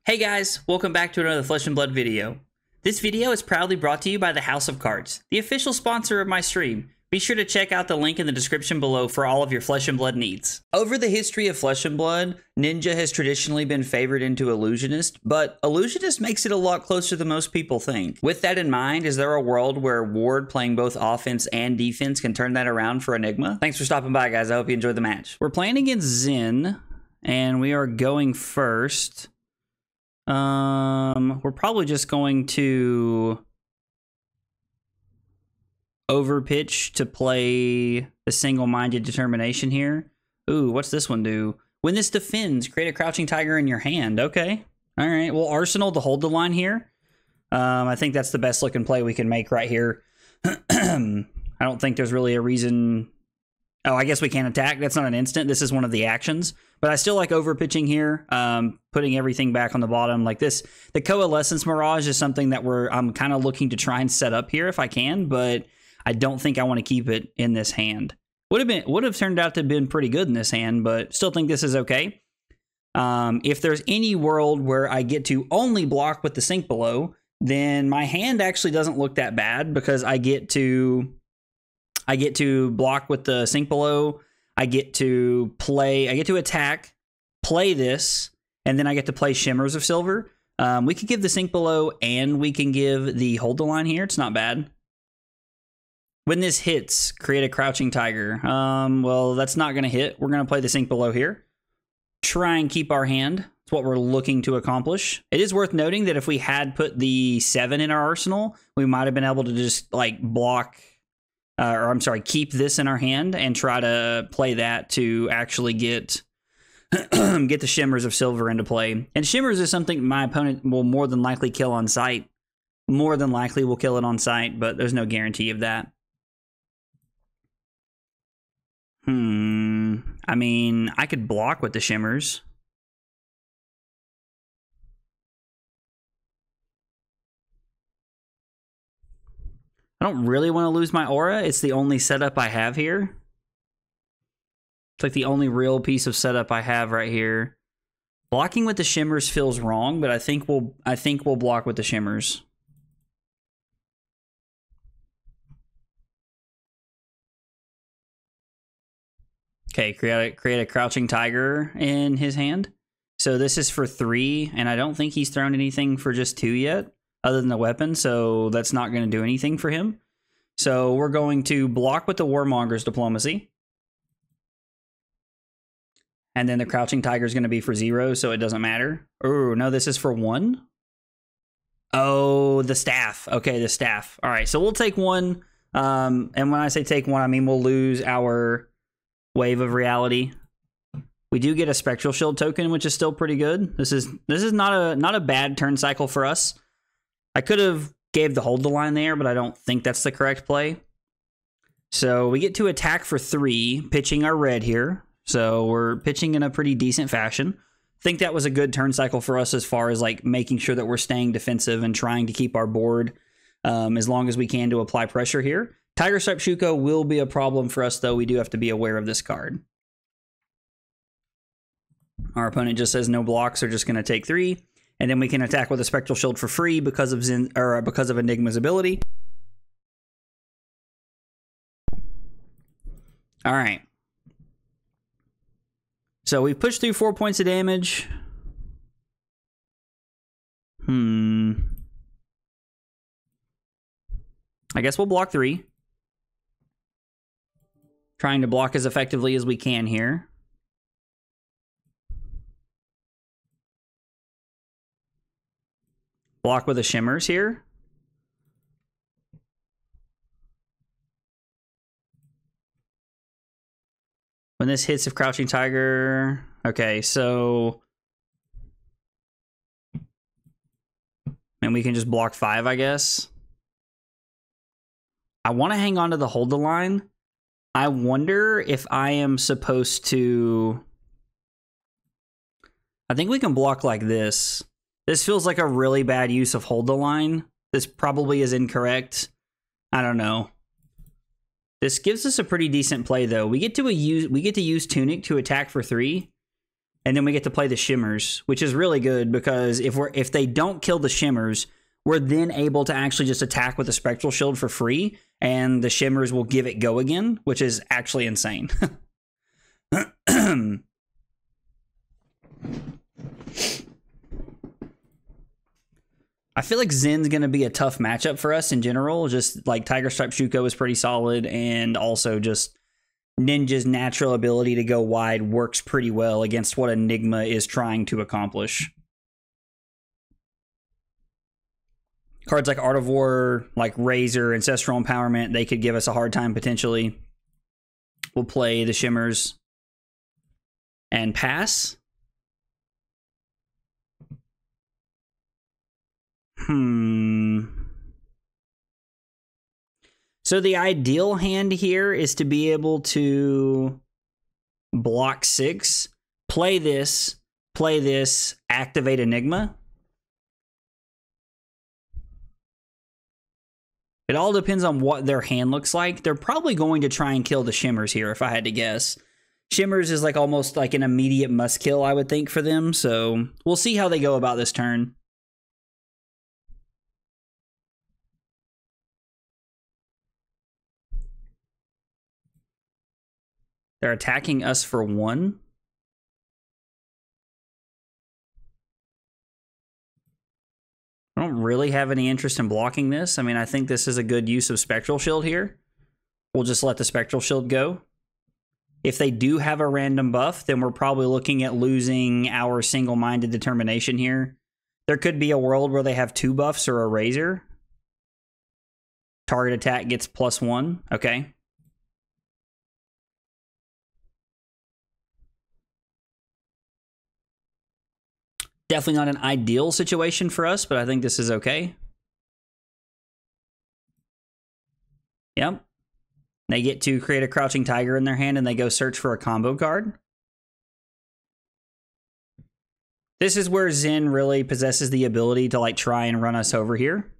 Hey guys, welcome back to another Flesh and Blood video. This video is proudly brought to you by the House of Cards, the official sponsor of my stream. Be sure to check out the link in the description below for all of your Flesh and Blood needs. Over the history of Flesh and Blood, Ninja has traditionally been favored into Illusionist, but Illusionist makes it a lot closer than most people think. With that in mind, is there a world where Ward playing both offense and defense can turn that around for Enigma? Thanks for stopping by, guys. I hope you enjoyed the match. We're playing against Zen, and we are going first. We're probably just going to overpitch to play the single-minded determination here. Ooh, what's this one do? When this defends, create a crouching tiger in your hand. Okay. All right. Well, Arsenal to hold the line here. I think that's the best looking play we can make right here. I don't think there's really a reason. Oh, I guess we can't attack. That's not an instant. This is one of the actions. But I still like overpitching here, putting everything back on the bottom like this. The Coalescence Mirage is something that I'm kind of looking to try and set up here if I can, but I don't think I want to keep it in this hand. Would have turned out to have been pretty good in this hand, but still think this is okay. If there's any world where I get to only block with the sink below, then my hand actually doesn't look that bad because I get to block with the sink below. I get to attack, play this, and then I get to play Shimmers of Silver. We could give the sink below and we can give the hold the line here. It's not bad. When this hits, create a crouching tiger. Well, that's not going to hit. We're going to play the sink below here. Try and keep our hand. That's what we're looking to accomplish. It is worth noting that if we had put the 7 in our arsenal, we might have been able to just like block... keep this in our hand and try to play that to actually get get the Shimmers of Silver into play. And Shimmers is something my opponent will more than likely kill on sight. More than likely will kill it on sight, but there's no guarantee of that. I mean, I could block with the Shimmers. I don't really want to lose my aura. It's the only setup I have here. It's like the only real piece of setup I have right here. Blocking with the Shimmers feels wrong, but I think we'll block with the Shimmers. Okay, create a crouching tiger in his hand. So this is for 3, and I don't think he's thrown anything for just 2 yet, other than the weapon, so that's not going to do anything for him. So we're going to block with the Warmonger's Diplomacy. And then the Crouching Tiger is going to be for 0, so it doesn't matter. Oh, no, this is for 1. Oh, the staff. Okay, the staff. All right, so we'll take 1. And when I say take 1, I mean we'll lose our Wave of Reality. We do get a Spectral Shield token, which is still pretty good. This is not a bad turn cycle for us. I could have gave the hold the line there, but I don't think that's the correct play. So we get to attack for 3, pitching our red here. So we're pitching in a pretty decent fashion. Think that was a good turn cycle for us as far as like making sure that we're staying defensive and trying to keep our board as long as we can to apply pressure here. Tiger Stripe Shuko will be a problem for us, though. We do have to be aware of this card. Our opponent just says no blocks, are just going to take 3. And then we can attack with a Spectral Shield for free because of Enigma's ability. All right. So we've pushed through 4 points of damage. I guess we'll block 3. Trying to block as effectively as we can here. Block with the Shimmers here. When this hits of Crouching Tiger... Okay, so... And we can just block 5, I guess. I want to hang on to the hold the line. I wonder if I am supposed to... I think we can block like this. This feels like a really bad use of hold the line. This probably is incorrect. I don't know. This gives us a pretty decent play though. We get to use Tunic to attack for 3. And then we get to play the Shimmers, which is really good because if they don't kill the Shimmers, we're then able to actually just attack with the Spectral Shield for free, and the Shimmers will give it go again, which is actually insane. I feel like Zen's going to be a tough matchup for us in general. Just like Tiger Stripe Shuko is pretty solid, and also just Ninja's natural ability to go wide works pretty well against what Enigma is trying to accomplish. Cards like Art of War, like Razor, Ancestral Empowerment, they could give us a hard time potentially. We'll play the Shimmers and pass. So the ideal hand here is to be able to block 6, play this, activate Enigma. It all depends on what their hand looks like. They're probably going to try and kill the Shimmers here, if I had to guess. Shimmers is like almost like an immediate must kill, I would think, for them. So we'll see how they go about this turn. They're attacking us for 1. I don't really have any interest in blocking this. I mean, I think this is a good use of Spectral Shield here. We'll just let the Spectral Shield go. If they do have a random buff, then we're probably looking at losing our single-minded determination here. There could be a world where they have 2 buffs or a Razor. Target attack gets +1. Okay. Definitely not an ideal situation for us, but I think this is okay. Yep. They get to create a Crouching Tiger in their hand and they go search for a combo card. This is where Zen really possesses the ability to like try and run us over here.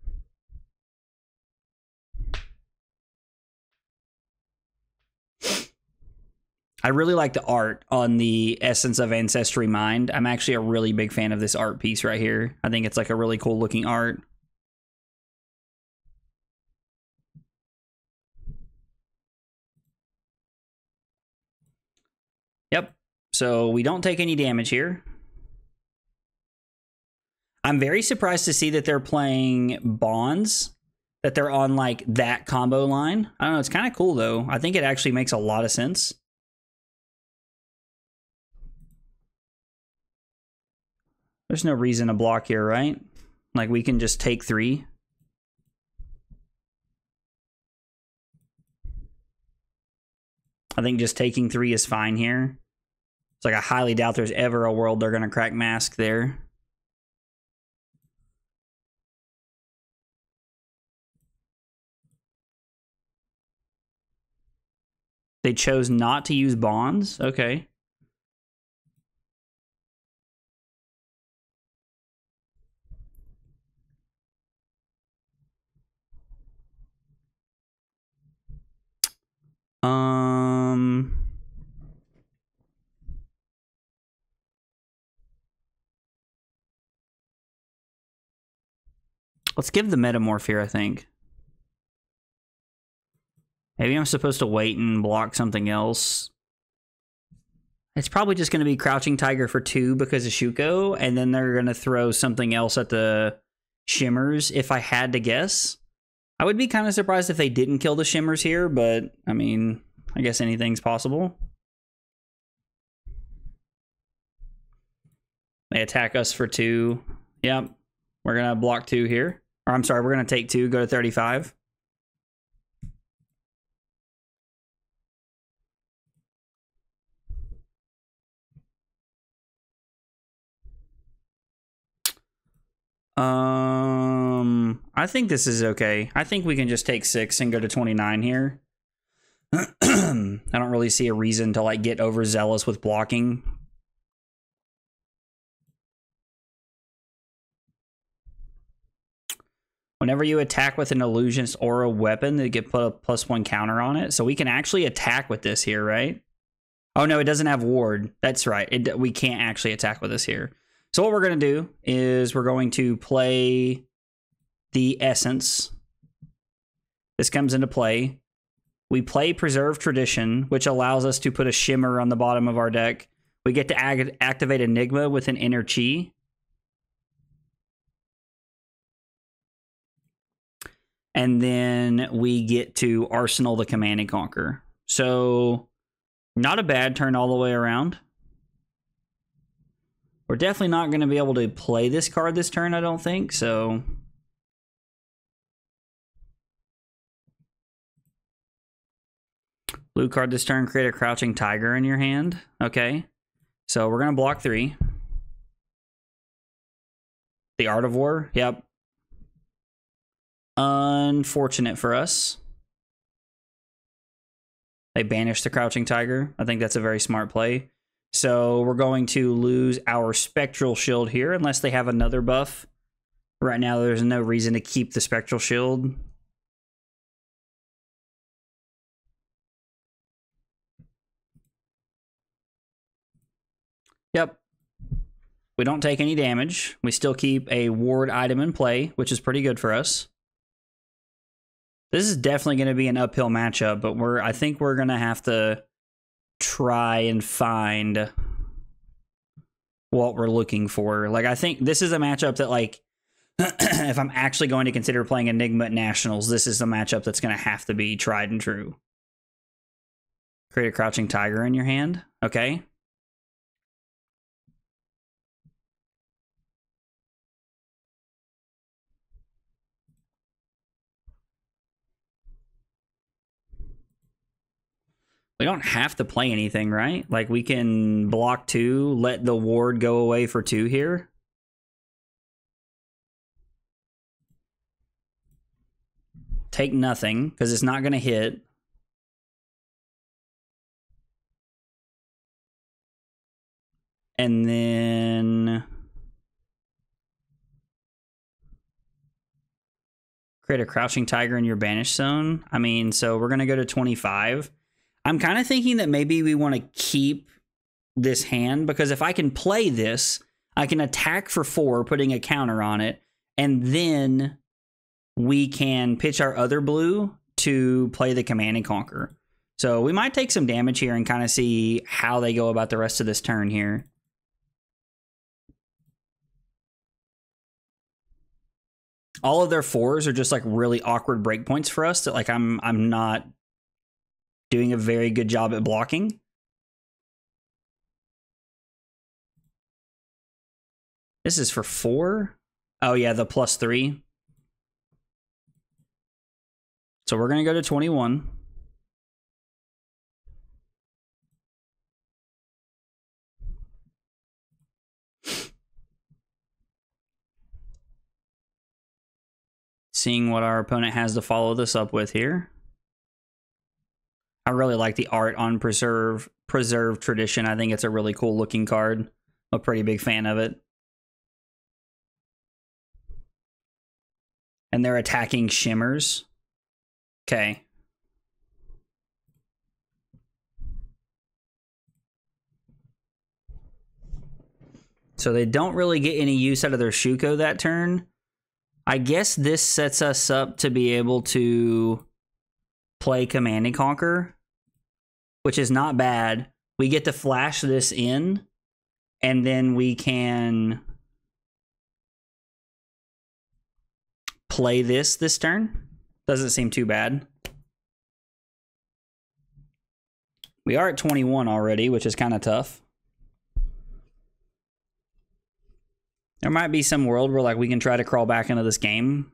I really like the art on the Essence of Ancestry Mind. I'm actually a really big fan of this art piece right here. I think it's like a really cool looking art. Yep. So we don't take any damage here. I'm very surprised to see that they're playing Bonds, that they're on like that combo line. I don't know. It's kind of cool though. I think it actually makes a lot of sense. There's no reason to block here, right? Like, we can just take 3. I think just taking 3 is fine here. It's like I highly doubt there's ever a world they're going to crack Mask there. They chose not to use Bonds? Okay. Let's give the Metamorph here, I think. Maybe I'm supposed to wait and block something else. It's probably just going to be Crouching Tiger for 2 because of Shuko, and then they're going to throw something else at the Shimmers, if I had to guess. I would be kind of surprised if they didn't kill the Shimmers here, but, I mean, I guess anything's possible. They attack us for 2. Yep. We're going to block 2 here. Or, I'm sorry, we're going to take 2, go to 35. I think this is okay. I think we can just take 6 and go to 29 here. I don't really see a reason to like get overzealous with blocking. Whenever you attack with an Illusionist or a weapon, they get put a +1 counter on it. So we can actually attack with this here, right? Oh no, it doesn't have ward. That's right. We can't actually attack with this here. So what we're going to do is we're going to play the Essence. This comes into play. We play Preserve Tradition, which allows us to put a Shimmer on the bottom of our deck. We get to activate Enigma with an Inner Chi. And then we get to Arsenal the Command and Conquer. So not a bad turn all the way around. We're definitely not going to be able to play this card this turn, I don't think. So blue card this turn, create a Crouching Tiger in your hand. Okay. So we're going to block 3. The Art of War. Yep. Unfortunate for us. They banished the Crouching Tiger. I think that's a very smart play. So we're going to lose our Spectral Shield here unless they have another buff. Right now, there's no reason to keep the Spectral Shield. Yep. We don't take any damage. We still keep a ward item in play, which is pretty good for us. This is definitely going to be an uphill matchup, but I think we're going to have to try and find what we're looking for. Like, I think this is a matchup that, like, if I'm actually going to consider playing Enigma at Nationals, this is a matchup that's going to have to be tried and true. Create a Crouching Tiger in your hand. Okay. We don't have to play anything, right? Like, we can block 2, let the ward go away for 2 here. Take nothing, because it's not going to hit. And then create a Crouching Tiger in your Banish Zone. I mean, so we're going to go to 25. I'm kind of thinking that maybe we want to keep this hand, because if I can play this, I can attack for 4, putting a counter on it, and then we can pitch our other blue to play the Command and Conquer. So we might take some damage here and kind of see how they go about the rest of this turn here. All of their 4s are just like really awkward breakpoints for us that, like, I'm not doing a very good job at blocking. This is for 4. Oh yeah, the +3. So we're going to go to 21. Seeing what our opponent has to follow this up with here. I really like the art on Preserve Tradition. I think it's a really cool looking card. I'm a pretty big fan of it. And they're attacking Shimmers. Okay. So they don't really get any use out of their Shuko that turn. I guess this sets us up to be able to play Command and Conquer, which is not bad. We get to flash this in, and then we can play this turn. Doesn't seem too bad. We are at 21 already, which is kind of tough. There might be some world where, like, we can try to crawl back into this game.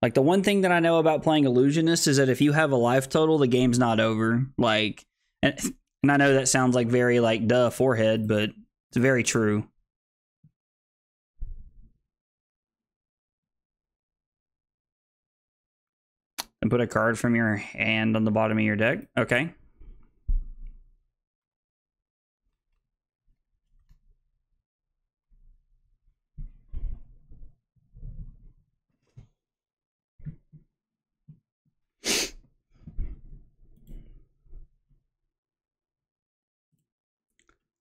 Like, the one thing that I know about playing Illusionist is that if you have a life total, the game's not over. Like, and I know that sounds like very, like, duh, forehead, but it's very true. And put a card from your hand on the bottom of your deck. Okay.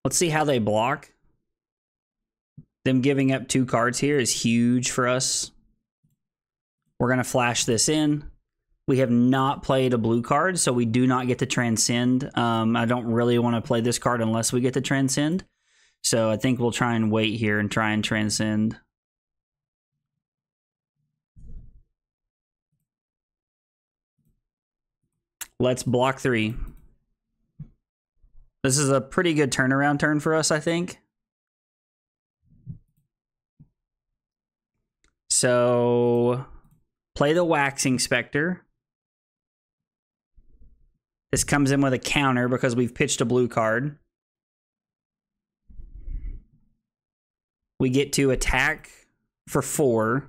Let's see how they block. Them giving up 2 cards here is huge for us. We're going to flash this in. We have not played a blue card, so we do not get to Transcend. I don't really want to play this card unless we get to Transcend. So I think we'll try and wait here and try and Transcend. Let's block 3. This is a pretty good turnaround turn for us, I think. So, play the Waxing Specter. This comes in with a counter because we've pitched a blue card. We get to attack for 4.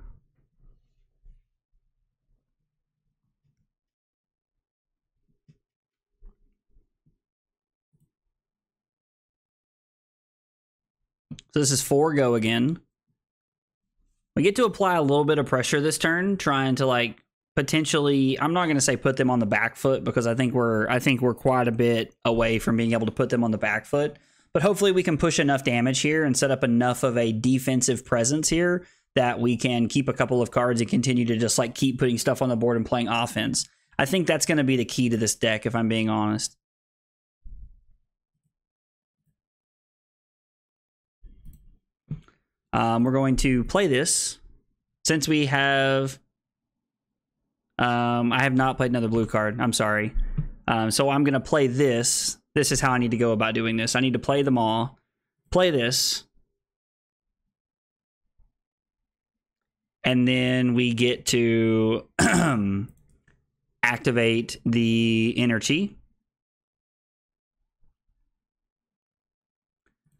So this is 4 go again. We get to apply a little bit of pressure this turn, trying to like potentially, I'm not going to say put them on the back foot because I think we're quite a bit away from being able to put them on the back foot. But hopefully we can push enough damage here and set up enough of a defensive presence here that we can keep a couple of cards and continue to just like keep putting stuff on the board and playing offense. I think that's going to be the key to this deck, if I'm being honest. We're going to play this. Since we have... I have not played another blue card. I'm sorry. So I'm going to play this. This is how I need to go about doing this. I need to play them all. Play this. And then we get to activate the Energy.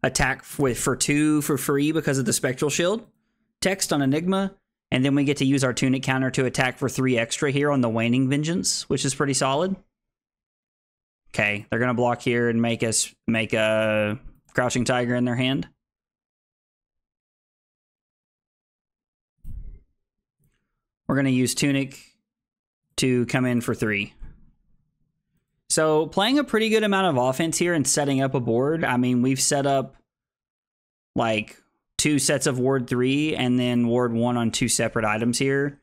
Attack for 2 for free because of the Spectral Shield. Text on Enigma. And then we get to use our Tunic counter to attack for 3 extra here on the Waning Vengeance, which is pretty solid. Okay, they're going to block here and make a Crouching Tiger in their hand. We're going to use Tunic to come in for 3. So playing a pretty good amount of offense here and setting up a board. I mean, we've set up like 2 sets of Ward 3 and then Ward 1 on 2 separate items here.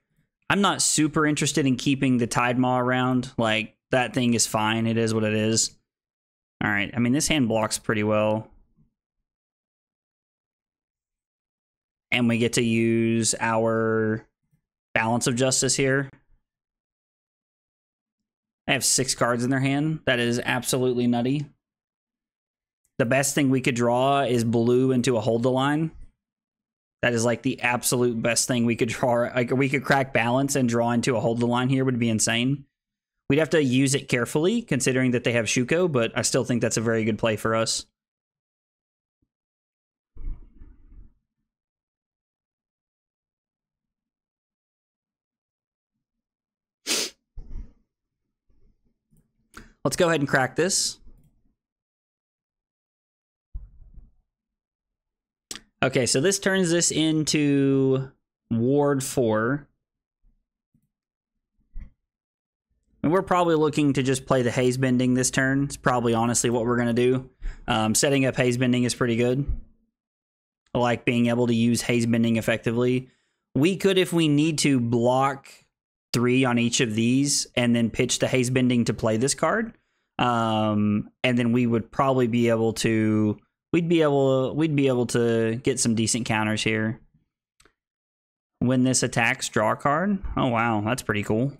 I'm not super interested in keeping the Tidemaw around. Like, that thing is fine. It is what it is. All right. I mean, this hand blocks pretty well. And we get to use our Balance of Justice here. They have 6 cards in their hand. That is absolutely nutty. The best thing we could draw is blue into a Hold the Line. That is like the absolute best thing we could draw. Like, we could crack Balance and draw into a Hold the Line here would be insane. We'd have to use it carefully considering that they have Shuko, but I still think that's a very good play for us. Let's go ahead and crack this. Okay, so this turns this into Ward 4. And we're probably looking to just play the Haze Bending this turn. It's probably honestly what we're going to do. Setting up Haze Bending is pretty good. I like being able to use Haze Bending effectively. We could, if we need to, block 3 on each of these and then pitch the Haze Bending to play this card. And then we would probably be able to... We'd be able to get some decent counters here. When this attacks, draw a card. Oh, wow. That's pretty cool.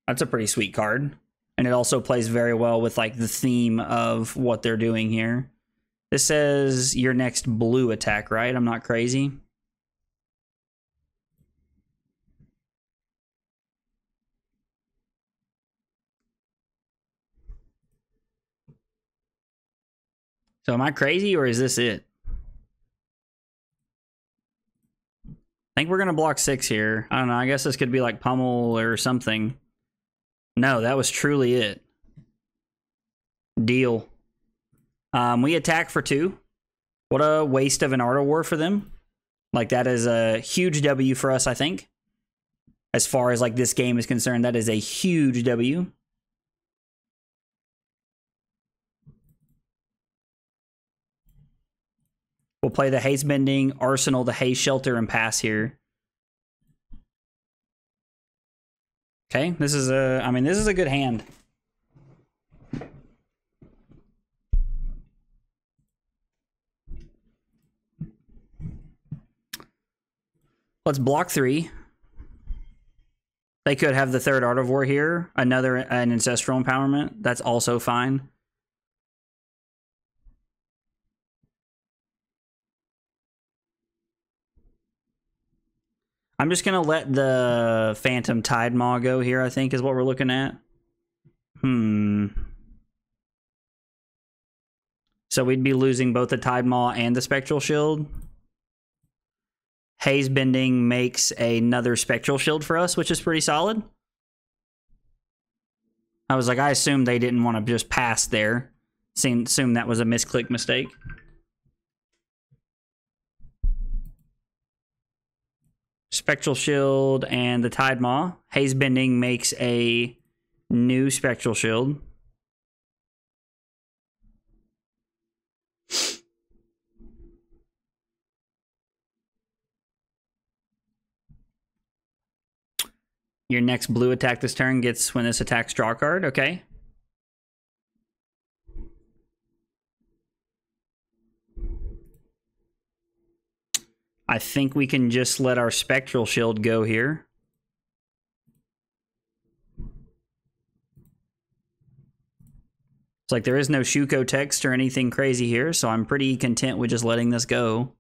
That's a pretty sweet card. And it also plays very well with like the theme of what they're doing here. This says your next blue attack, right? I'm not crazy. So am I crazy or is this it? I think we're going to block 6 here. I don't know. I guess this could be like Pummel or something. No, that was truly it. Deal. We attack for 2. What a waste of an Art of War for them. Like, that is a huge W for us, I think. As far as like this game is concerned, that is a huge W. we'll play the Haze Bending, Arsenal, the Haze Shelter, and pass here. Okay, this is a, I mean, this is a good hand. Let's block 3. They could have the third Artivore here, an Ancestral Empowerment. That's also fine. I'm just going to let the Phantom Tidemaw go here, I think, is what we're looking at. So we'd be losing both the Tidemaw and the Spectral Shield. Haze Bending makes another Spectral Shield for us, which is pretty solid. I was like, I assumed they didn't want to just pass there. Assumed that was a misclick mistake. Spectral Shield and the Tidemaw. Haze Bending makes a new Spectral Shield. Your next blue attack this turn gets, when this attacks, draw a card. Okay. I think we can just let our Spectral Shield go here. It's like there is no Shuko text or anything crazy here, so I'm pretty content with just letting this go.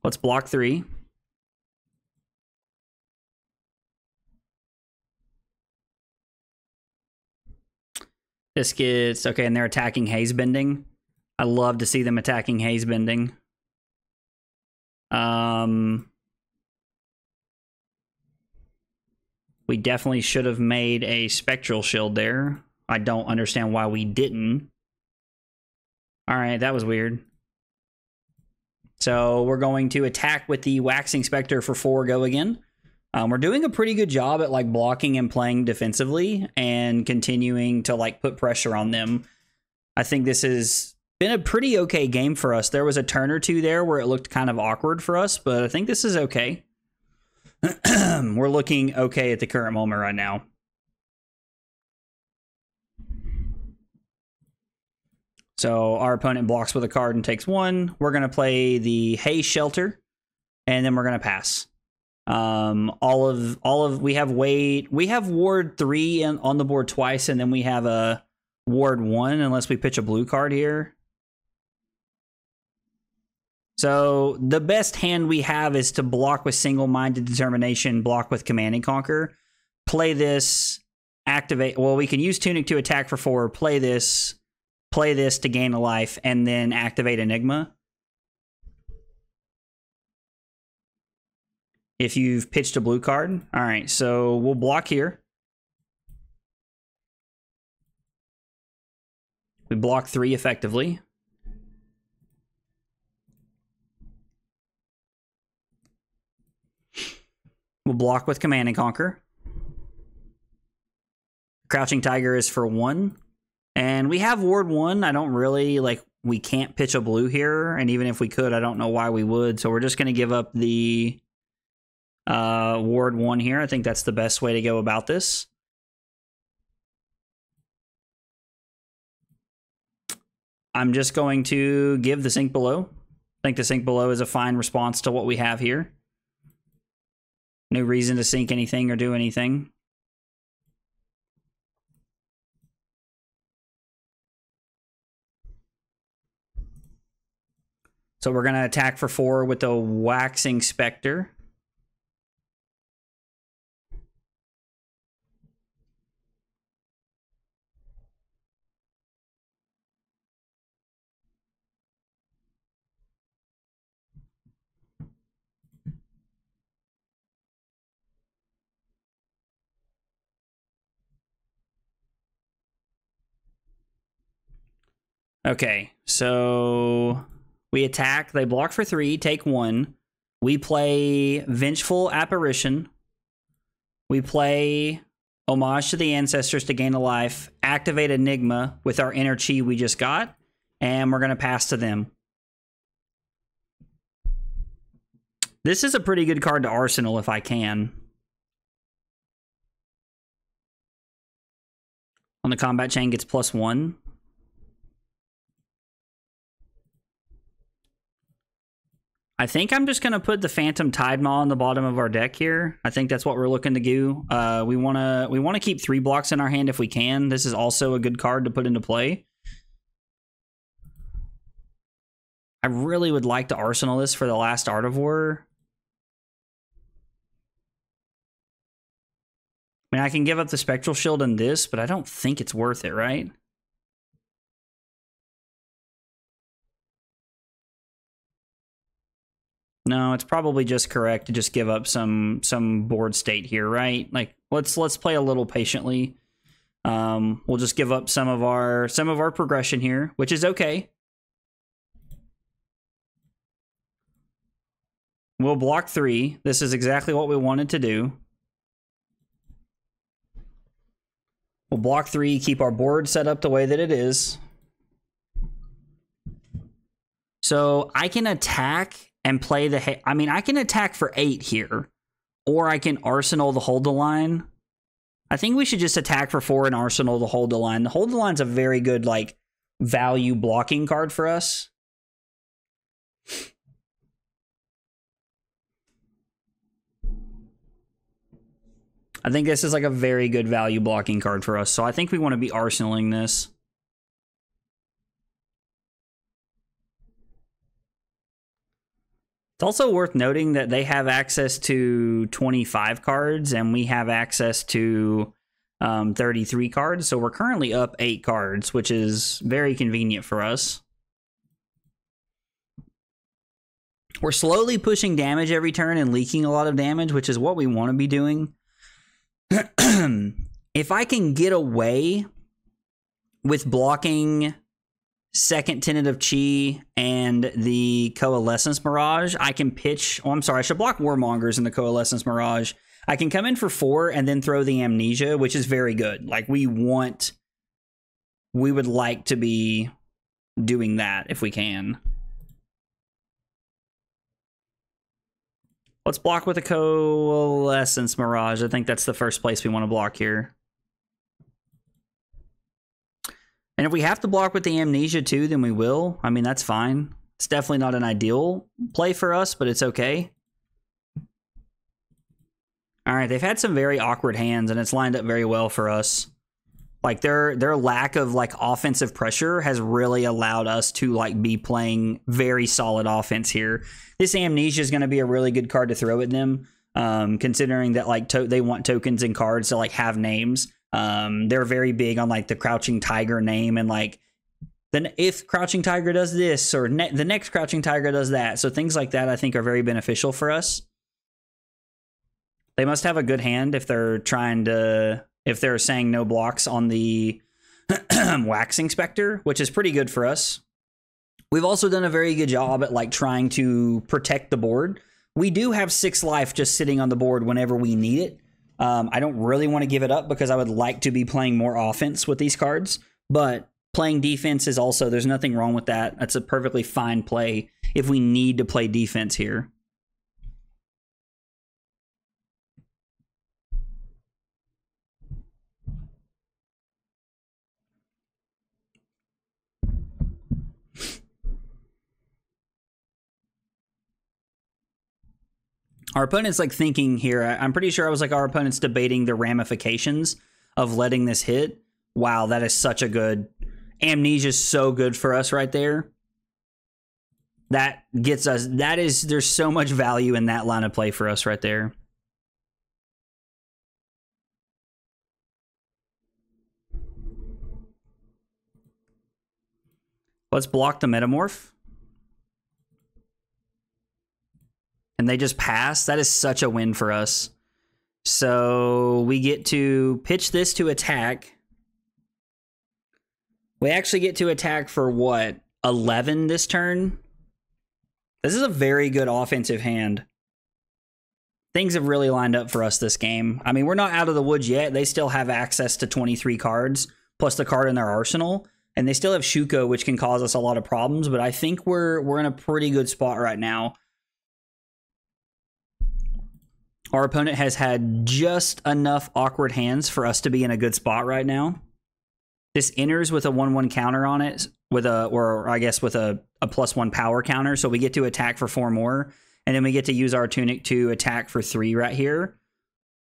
Let's block 3. This gets, okay, and they're attacking Haze Bending. I love to see them attacking Haze Bending. We definitely should have made a Spectral Shield there. I don't understand why we didn't. All right, that was weird. So we're going to attack with the Waxing Specter for 4 go again. We're doing a pretty good job at like blocking and playing defensively and continuing to like put pressure on them. I think this has been a pretty okay game for us. There was a turn or two there where it looked kind of awkward for us, but I think this is okay. We're looking okay at the current moment right now. So our opponent blocks with a card and takes 1. We're going to play the Haze Shelter, and then we're going to pass. We have Ward 3 on the board twice, and then we have a Ward 1 unless we pitch a blue card here. So the best hand we have is to block with Single-Minded Determination, block with Command and Conquer. Play this, activate. Well, we can use Tunic to attack for 4. Play this to gain a life, and then activate Enigma. If you've pitched a blue card. All right, so we'll block here. We block 3 effectively. We'll block with Command and Conquer. Crouching Tiger is for 1. And we have Ward 1. I don't really, like, we can't pitch a blue here. And even if we could, I don't know why we would. So we're just going to give up the Ward 1 here. I think that's the best way to go about this. I'm just going to give the Sink Below. I think the Sink Below is a fine response to what we have here. No reason to sink anything or do anything. So we're going to attack for 4 with the Waxing Specter. Okay, so we attack. They block for 3, take 1. We play Vengeful Apparition. We play Homage to the Ancestors to gain a life, activate Enigma with our inner chi we just got, and we're going to pass to them. This is a pretty good card to Arsenal if I can. On the combat chain gets +1. I think I'm just going to put the Phantom Tidemaw on the bottom of our deck here. I think that's what we're looking to do. We want to keep 3 blocks in our hand if we can. This is also a good card to put into play. I really would like to Arsenal this for the last Art of War. I mean, I can give up the Spectral Shield and this, but I don't think it's worth it, right? No, it's probably just correct to just give up some board state here, right? Like let's play a little patiently. We'll just give up some of our progression here, which is okay. We'll block 3. This is exactly what we wanted to do. We'll block 3, keep our board set up the way that it is. So I can attack and play the... I mean, I can attack for 8 here. Or I can Arsenal the Hold the Line. I think we should just attack for 4 and Arsenal the Hold the Line. The Hold the Line's a very good, like, value blocking card for us. I think this is like a very good value blocking card for us. So I think we want to be arsenaling this. It's also worth noting that they have access to 25 cards and we have access to 33 cards. So we're currently up 8 cards, which is very convenient for us. We're slowly pushing damage every turn and leaking a lot of damage, which is what we want to be doing. If I can get away with blocking second Tenet of Chi and the Coalescence Mirage, I can pitch... Oh, I'm sorry, I should block Warmongers in the Coalescence Mirage. I can come in for 4 and then throw the Amnesia, which is very good. Like, we would like to be doing that if we can. Let's block with a Coalescence Mirage. I think that's the first place we want to block here. And if we have to block with the Amnesia too, then we will. I mean, that's fine. It's definitely not an ideal play for us, but it's okay. All right, they've had some very awkward hands, and it's lined up very well for us. Like, their lack of, like, offensive pressure has really allowed us to, like, be playing very solid offense here. This Amnesia is going to be a really good card to throw at them, considering that, like, they want tokens and cards to, like, have names. They're very big on, like, the Crouching Tiger name, and, like, then if Crouching Tiger does this, or the next Crouching Tiger does that. So things like that, I think, are very beneficial for us. They must have a good hand if they're trying to... if they're saying no blocks on the Waxing Specter, which is pretty good for us. We've also done a very good job at, like, trying to protect the board. We do have 6 life just sitting on the board whenever we need it. I don't really want to give it up because I would like to be playing more offense with these cards, but playing defense is also, there's nothing wrong with that. That's a perfectly fine play if we need to play defense here. Our opponent's, like, thinking here. I'm pretty sure I was like, our opponent's debating the ramifications of letting this hit. Wow, that is such a good... Amnesia's so good for us right there. That gets us... There's so much value in that line of play for us right there. Let's block the Metamorph. And they just pass. That is such a win for us. So we get to pitch this to attack. We actually get to attack for what? 11 this turn? This is a very good offensive hand. things have really lined up for us this game. I mean, we're not out of the woods yet. They still have access to 23 cards, plus the card in their arsenal. And they still have Shuko, which can cause us a lot of problems. But I think we're in a pretty good spot right now. Our opponent has had just enough awkward hands for us to be in a good spot right now. This enters with a 1/1 counter on it, with a, or I guess with a +1 power counter. So we get to attack for 4 more. And then we get to use our Tunic to attack for 3 right here.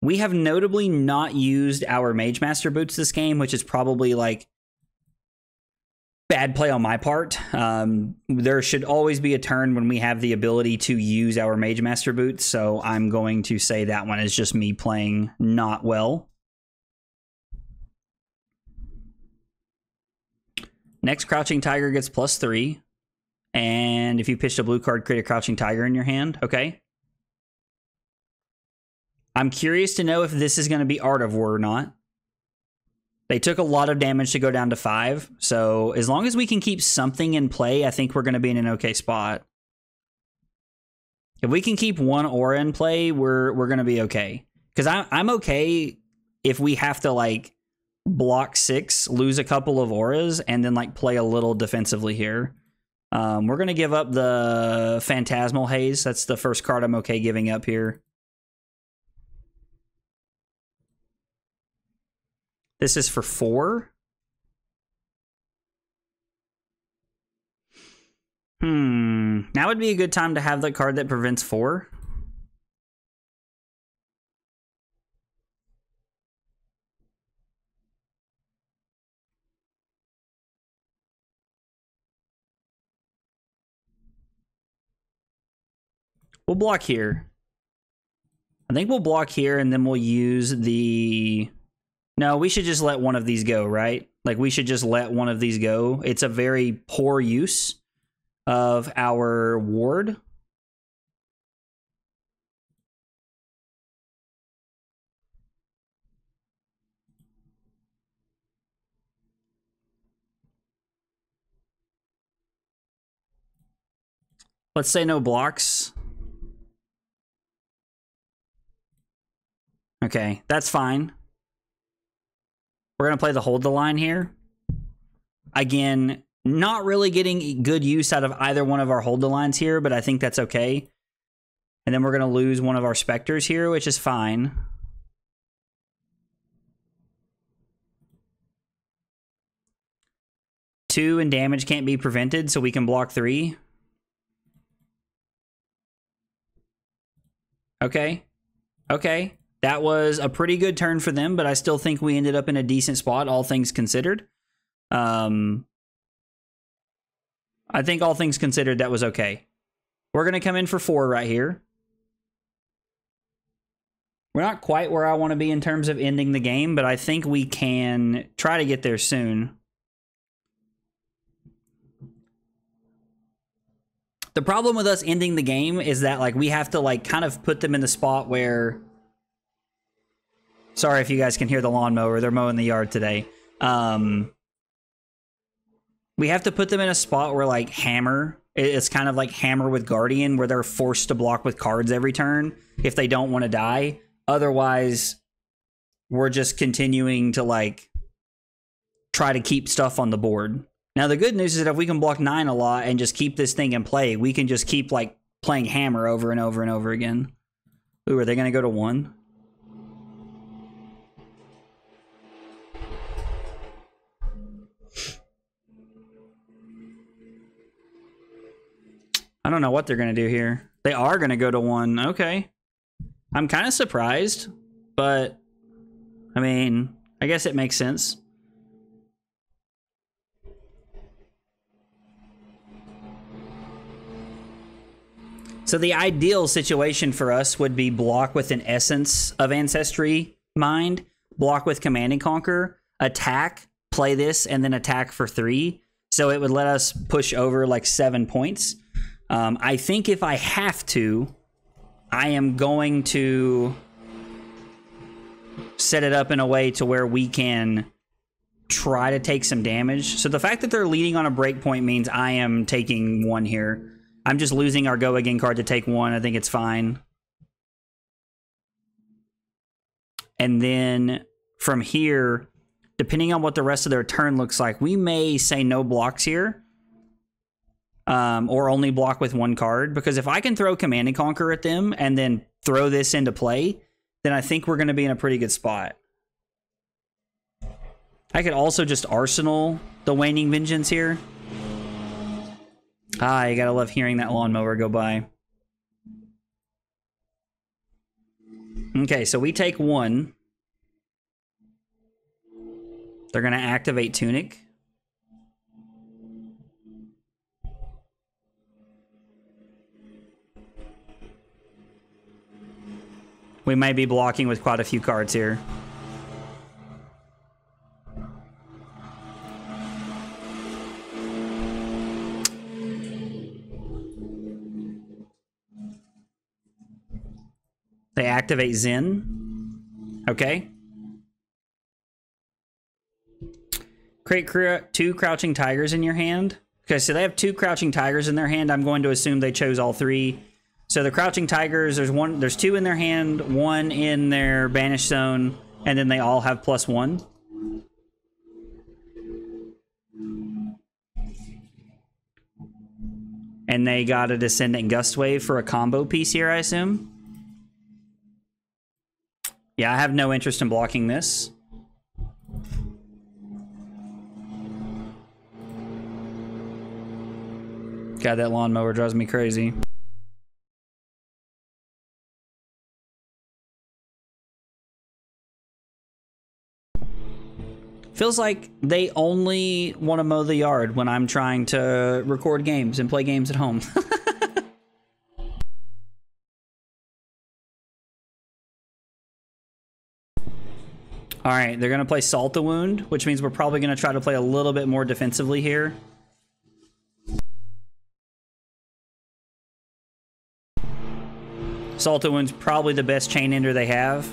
We have notably not used our Mage Master Boots this game, which is probably like bad play on my part. There should always be a turn when we have the ability to use our Mage Master Boots. So I'm going to say that one is just me playing not well. Next, Crouching Tiger gets +3. And if you pitched a blue card, create a Crouching Tiger in your hand. Okay. I'm curious to know if this is going to be Art of War or not. They took a lot of damage to go down to 5. So as long as we can keep something in play, I think we're going to be in an okay spot. If we can keep 1 aura in play, we're going to be okay. Because I'm okay if we have to like block 6, lose a couple of auras, and then like play a little defensively here. We're going to give up the Phantasmal Haze. That's the first card I'm okay giving up here. This is for 4. Now would be a good time to have the card that prevents 4. We'll block here. I think we'll block here and then we'll use the... No, we should just let one of these go, right? Like, we should just let one of these go. It's a very poor use of our ward. Let's say no blocks. Okay, that's fine. We're going to play the hold the line here. Again, not really getting good use out of either one of our hold the lines here, but I think that's okay. And then we're going to lose one of our Specters here, which is fine. Two and damage can't be prevented, so we can block 3. Okay. Okay. That was a pretty good turn for them, but I still think we ended up in a decent spot, all things considered. I think all things considered, that was okay. We're going to come in for 4 right here. We're not quite where I want to be in terms of ending the game, but I think we can try to get there soon. The problem with us ending the game is that like we have to like kind of put them in the spot where... Sorry if you guys can hear the lawnmower. They're mowing the yard today. We have to put them in a spot where like Hammer, it's kind of like Hammer with Guardian, where they're forced to block with cards every turn if they don't want to die. Otherwise, we're just continuing to like try to keep stuff on the board. Now, the good news is that if we can block 9 a lot and just keep this thing in play, we can just keep like playing Hammer over and over and over again. Ooh, are they going to go to 1? I don't know what they're going to do here. They are going to go to 1. Okay. I'm kind of surprised, but I mean, I guess it makes sense. So the ideal situation for us would be block with an Essence of Ancestry Mind, block with Command and Conquer, attack, play this, and then attack for 3. So it would let us push over like 7 points. I think if I have to, I am going to set it up in a way to where we can try to take some damage. So the fact that they're leading on a breakpoint means I am taking 1 here. I'm just losing our Go Again card to take 1. I think it's fine. And then from here, depending on what the rest of their turn looks like, we may say no blocks here. Or only block with one card. Because if I can throw Command and Conquer at them and then throw this into play, then I think we're going to be in a pretty good spot. I could also just Arsenal the Waning Vengeance here. Ah, you gotta love hearing that lawnmower go by. Okay, so we take one. They're gonna activate Tunic. We might be blocking with quite a few cards here. They activate Zen. Okay. Create 2 Crouching Tigers in your hand. Okay, so they have 2 Crouching Tigers in their hand. I'm going to assume they chose all 3. So the Crouching Tigers, there's 2 in their hand, 1 in their Banish Zone, and then they all have +1. And they got a Descendant Gust Wave for a combo piece here, I assume. Yeah, I have no interest in blocking this. God, that lawnmower drives me crazy. Feels like they only want to mow the yard when I'm trying to record games and play games at home. All right, they're going to play Salt the Wound, which means we're probably going to try to play a little bit more defensively here. Salt the Wound's probably the best chain ender they have.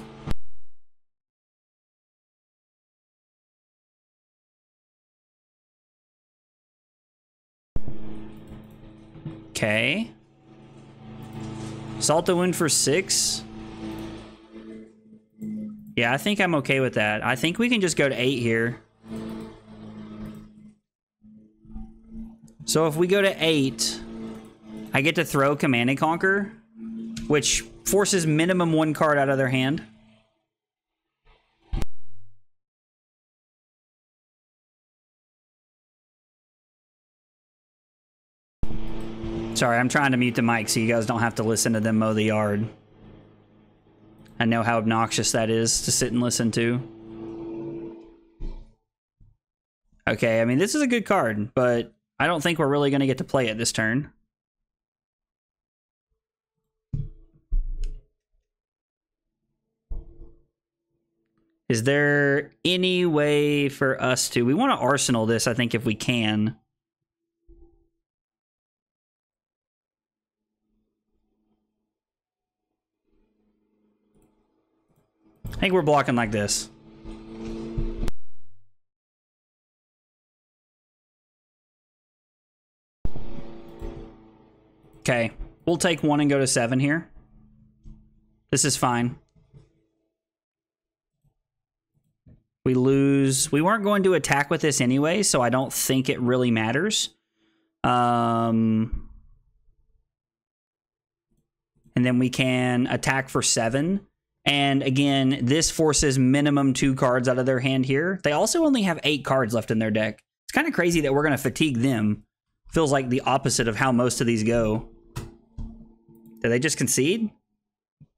Okay. Salt the Wound for 6. Yeah, I think I'm okay with that. I think we can just go to 8 here. So if we go to 8, I get to throw Command and Conquer, which forces minimum 1 card out of their hand. Sorry, I'm trying to mute the mic so you guys don't have to listen to them mow the yard. I know how obnoxious that is to sit and listen to. Okay, I mean, this is a good card, but I don't think we're really going to get to play it this turn. Is there any way for us to... We want to Arsenal this, I think, if we can. I think we're blocking like this. Okay, we'll take 1 and go to 7 here. This is fine. We lose. We weren't going to attack with this anyway, so I don't think it really matters. And then we can attack for 7. And again, this forces minimum 2 cards out of their hand here. They also only have 8 cards left in their deck. It's kind of crazy that we're going to fatigue them. Feels like the opposite of how most of these go. Did they just concede?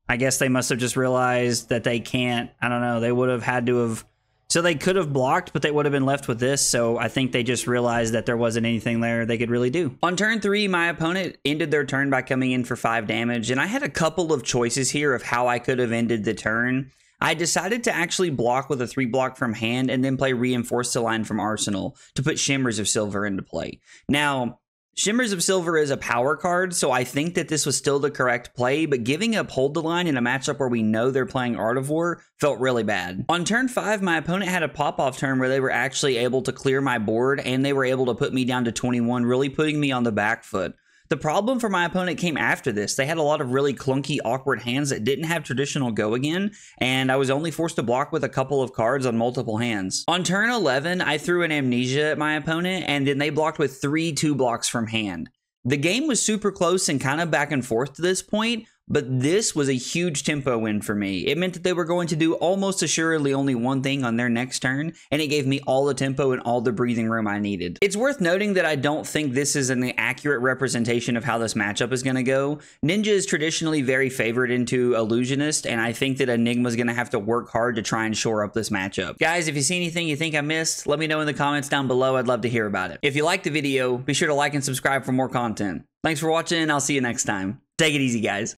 I guess they must have just realized that they can't. I don't know. They would have had to have... So they could have blocked, but they would have been left with this. So I think they just realized that there wasn't anything there they could really do. On turn 3, my opponent ended their turn by coming in for 5 damage. And I had a couple of choices here of how I could have ended the turn. I decided to actually block with a 3 block from hand and then play Reinforce the Line from Arsenal to put Shimmers of Silver into play. Now, Shimmers of Silver is a power card, so I think that this was still the correct play, but giving up Hold the Line in a matchup where we know they're playing Art of War felt really bad. On turn 5, my opponent had a pop-off turn where they were actually able to clear my board, and they were able to put me down to 21, really putting me on the back foot. The problem for my opponent came after this. They had a lot of really clunky, awkward hands that didn't have traditional go again, and I was only forced to block with a couple of cards on multiple hands. On turn 11, I threw an Amnesia at my opponent, and then they blocked with 3 2-blocks from hand. The game was super close and kind of back and forth to this point, but this was a huge tempo win for me. It meant that they were going to do almost assuredly only one thing on their next turn, and it gave me all the tempo and all the breathing room I needed. It's worth noting that I don't think this is an accurate representation of how this matchup is going to go. Ninja is traditionally very favored into Illusionist, and I think that Enigma is going to have to work hard to try and shore up this matchup. Guys, if you see anything you think I missed, let me know in the comments down below. I'd love to hear about it. If you liked the video, be sure to like and subscribe for more content. Thanks for watching, and I'll see you next time. Take it easy, guys.